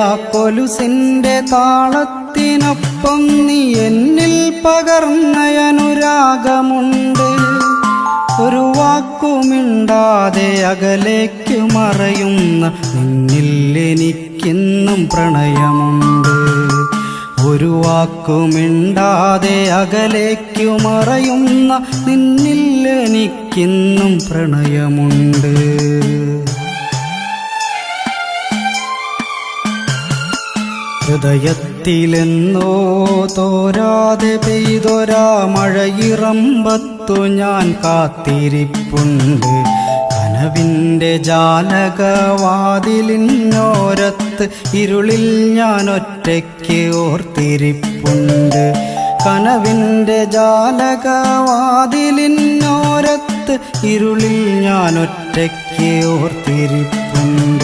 ആ കൊലുസിന്റെ താളത്തിനൊപ്പം നീ എന്നിൽ പകർന്ന അനുരാഗമുണ്ട്. ഒരു വാക്കുമിണ്ടാതെ അകലേക്കു മറയുന്ന നിന്നിൽ എനിക്കിന്നും പ്രണയമുണ്ട്. ഒരു വാക്കുമിണ്ടാതെ അകലേക്കു മറയുന്ന നിന്നിൽ എനിക്കിന്നും പ്രണയമുണ്ട്. ഹൃദയത്തിലെന്നോ തോരാതെ പെയ്തൊരാ മഴയിറമ്പത്തു ഞാൻ കാത്തിരിപ്പുണ്ട്. കനവിൻ്റെ ജാലകവാതിലിനോരത്ത് ഇരുളിൽ ഞാൻ ഒറ്റയ്ക്ക് ഓർത്തിരിപ്പുണ്ട്. കനവിൻ്റെ ജാലകവാതിലിനോരത്ത് ഇരുളിൽ ഞാൻ ഒറ്റയ്ക്ക് ഓർത്തിരിപ്പുണ്ട്.